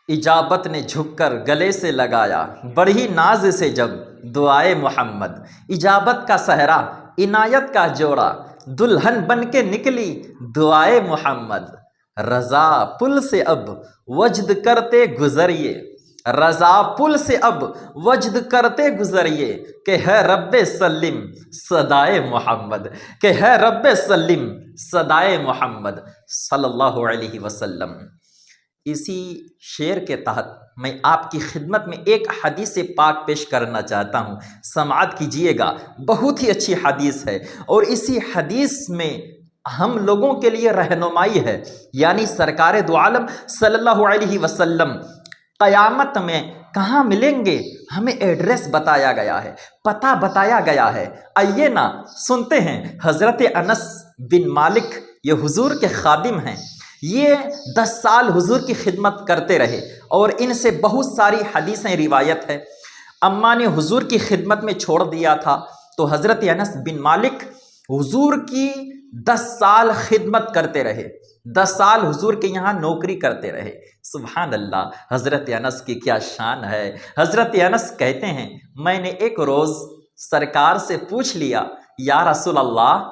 اجابت نے جھک کر گلے سے لگایا بڑی ناز سے جب دعائے محمد۔ اجابت کا صحرا عنایت کا جوڑا دلہن بن کے نکلی دعائے محمد۔ رضا پل سے اب وجد کرتے گزریے، رضا پل سے اب وجد کرتے گزریے کہ ہے رب سلم صدائے محمد، کہ ہے رب سلم صدائے محمد صلی اللہ علیہ وسلم۔ اسی شعر کے تحت میں آپ کی خدمت میں ایک حدیث پاک پیش کرنا چاہتا ہوں، سماعت کیجئے گا۔ بہت ہی اچھی حدیث ہے اور اسی حدیث میں ہم لوگوں کے لیے رہنمائی ہے، یعنی سرکار دو عالم صلی اللہ علیہ وسلم قیامت میں کہاں ملیں گے ہمیں ایڈریس بتایا گیا ہے، پتہ بتایا گیا ہے۔ آئیے نا سنتے ہیں۔ حضرت انس بن مالک یہ حضور کے خادم ہیں، یہ 10 سال حضور کی خدمت کرتے رہے اور ان سے بہت ساری حدیثیں روایت ہے۔ اماں نے حضور کی خدمت میں چھوڑ دیا تھا تو حضرت انس بن مالک حضور کی 10 سال خدمت کرتے رہے، 10 سال حضور کے یہاں نوکری کرتے رہے۔ سبحان اللہ، حضرت انس کی کیا شان ہے۔ حضرت انس کہتے ہیں میں نے ایک روز سرکار سے پوچھ لیا یا رسول اللہ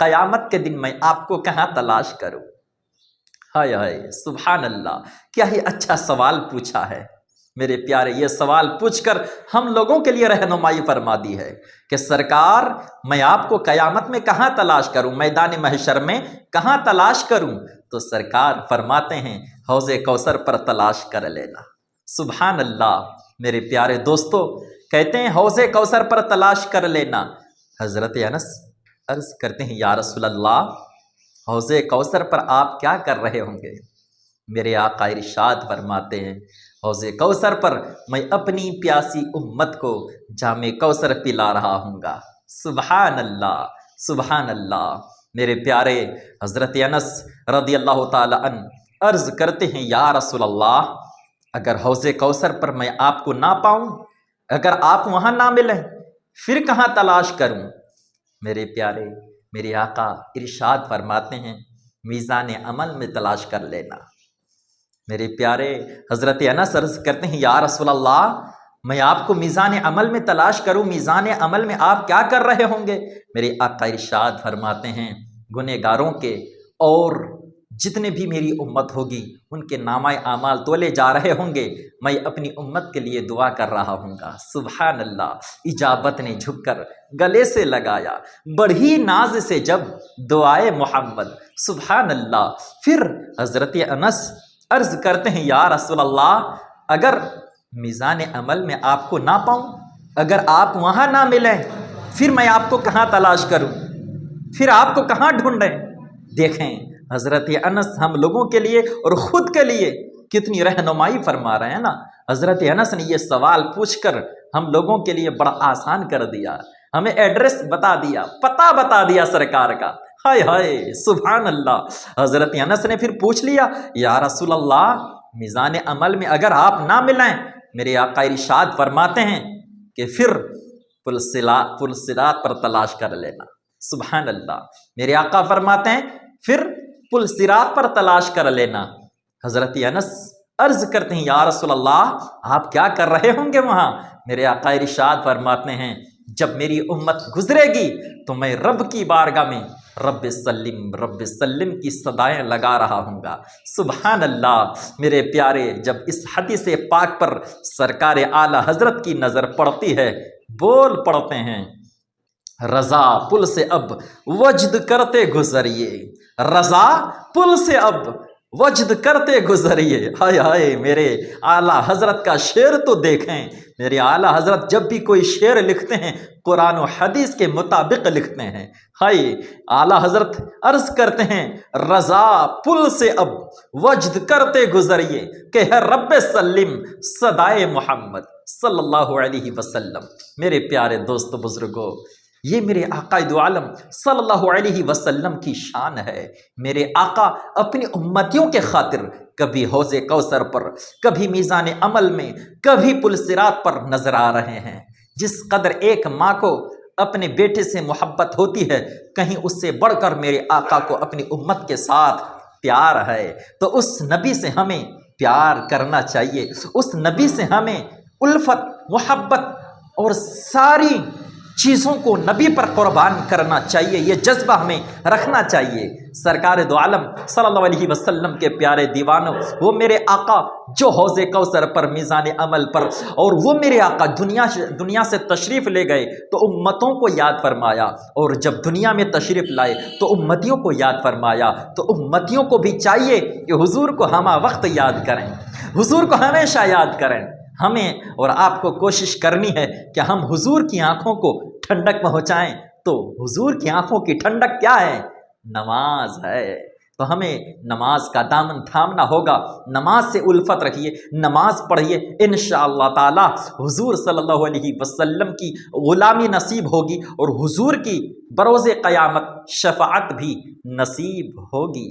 قیامت کے دن میں آپ کو کہاں تلاش کروں؟ ہائے ہائے سبحان اللہ، کیا ہی اچھا سوال پوچھا ہے میرے پیارے۔ یہ سوال پوچھ کر ہم لوگوں کے لیے رہنمائی فرما دی ہے کہ سرکار میں آپ کو قیامت میں کہاں تلاش کروں، میدان محشر میں کہاں تلاش کروں؟ تو سرکار فرماتے ہیں حوض کوثر پر تلاش کر لینا۔ سبحان اللہ میرے پیارے دوستو، کہتے ہیں حوض کوثر پر تلاش کر لینا۔ حضرت انس عرض کرتے ہیں یا رسول اللہ حوض کوثر پر آپ کیا کر رہے ہوں گے؟ میرے آقا ارشاد فرماتے ہیں حوض کوثر پر میں اپنی پیاسی امت کو جام کوثر پلا رہا ہوں گا۔ سبحان اللہ سبحان اللہ میرے پیارے۔ حضرت انس رضی اللہ تعالی عنہ عرض کرتے ہیں یا رسول اللہ اگر حوض کوثر پر میں آپ کو نہ پاؤں، اگر آپ وہاں نہ ملیں، پھر کہاں تلاش کروں؟ میرے پیارے میرے آقا ارشاد فرماتے ہیں میزان عمل میں تلاش کر لینا۔ میرے پیارے حضرت انس عرض کرتے ہیں یا رسول اللہ میں آپ کو میزان عمل میں تلاش کروں، میزان عمل میں آپ کیا کر رہے ہوں گے؟ میرے آقا ارشاد فرماتے ہیں گنہگاروں کے اور جتنے بھی میری امت ہوگی ان کے نامہ اعمال تولے جا رہے ہوں گے، میں اپنی امت کے لیے دعا کر رہا ہوں گا۔ سبحان اللہ، اجابت نے جھک کر گلے سے لگایا بڑی ناز سے جب دعائے محمد۔ سبحان اللہ۔ پھر حضرت انس عرض کرتے ہیں یا رسول اللہ اگر میزان عمل میں آپ کو نہ پاؤں، اگر آپ وہاں نہ ملیں، پھر میں آپ کو کہاں تلاش کروں، پھر آپ کو کہاں ڈھونڈیں؟ دیکھیں حضرت انس ہم لوگوں کے لیے اور خود کے لیے کتنی رہنمائی فرما رہے ہیں نا۔ حضرت انس نے یہ سوال پوچھ کر ہم لوگوں کے لیے بڑا آسان کر دیا، ہمیں ایڈریس بتا دیا، پتہ بتا دیا سرکار کا۔ ہائے ہائے سبحان اللہ۔ حضرت انس نے پھر پوچھ لیا یا رسول اللہ میزان عمل میں اگر آپ نہ ملیں، میرے آقا ارشاد فرماتے ہیں کہ پھر پل صراط پر تلاش کر لینا۔ سبحان اللہ۔ میرے آقا فرماتے ہیں پھر پل صراط پر تلاش کر لینا۔ حضرت انس عرض کرتے ہیں یا رسول اللہ آپ کیا کر رہے ہوں گے وہاں؟ میرے آقا ارشاد فرماتے ہیں جب میری امت گزرے گی تو میں رب کی بارگاہ میں رب سلم کی صدائیں لگا رہا ہوں گا۔ سبحان اللہ میرے پیارے۔ جب اس حدیث پاک پر سرکار اعلیٰ حضرت کی نظر پڑتی ہے، بول پڑتے ہیں رضا پل سے اب وجد کرتے گزریے، رضا پل سے اب وجد کرتے گزریے۔ ہائے ہائے میرے اعلیٰ حضرت کا شعر تو دیکھیں۔ میرے اعلیٰ حضرت جب بھی کوئی شعر لکھتے ہیں قرآن و حدیث کے مطابق لکھتے ہیں۔ ہائے اعلیٰ حضرت عرض کرتے ہیں رضا پل سے اب وجد کرتے گزریے کہ ہے رب سلم صدائے محمد صلی اللہ علیہ وسلم۔ میرے پیارے دوست بزرگوں، یہ میرے آقا دو عالم صلی اللہ علیہ وسلم کی شان ہے۔ میرے آقا اپنی امتیوں کے خاطر کبھی حوض کوثر پر، کبھی میزان عمل میں، کبھی پل صراط پر نظر آ رہے ہیں۔ جس قدر ایک ماں کو اپنے بیٹے سے محبت ہوتی ہے، کہیں اس سے بڑھ کر میرے آقا کو اپنی امت کے ساتھ پیار ہے۔ تو اس نبی سے ہمیں پیار کرنا چاہیے، اس نبی سے ہمیں الفت، محبت اور ساری چیزوں کو نبی پر قربان کرنا چاہیے، یہ جذبہ ہمیں رکھنا چاہیے۔ سرکار دو عالم صلی اللہ علیہ وسلم کے پیارے دیوانوں، وہ میرے آقا جو حوض کوثر پر میزان عمل پر، اور وہ میرے آقا دنیا سے تشریف لے گئے تو امتوں کو یاد فرمایا، اور جب دنیا میں تشریف لائے تو امتیوں کو یاد فرمایا۔ تو امتیوں کو بھی چاہیے کہ حضور کو ہمہ وقت یاد کریں، حضور کو ہمیشہ یاد کریں۔ ہمیں اور آپ کو کوشش کرنی ہے کہ ہم حضور کی آنکھوں کو ٹھنڈک پہنچائیں۔ تو حضور کی آنکھوں کی ٹھنڈک کیا ہے؟ نماز ہے۔ تو ہمیں نماز کا دامن تھامنا ہوگا، نماز سے الفت رکھیے، نماز پڑھیے، انشاءاللہ تعالی حضور صلی اللہ علیہ وسلم کی غلامی نصیب ہوگی، اور حضور کی بروز قیامت شفاعت بھی نصیب ہوگی۔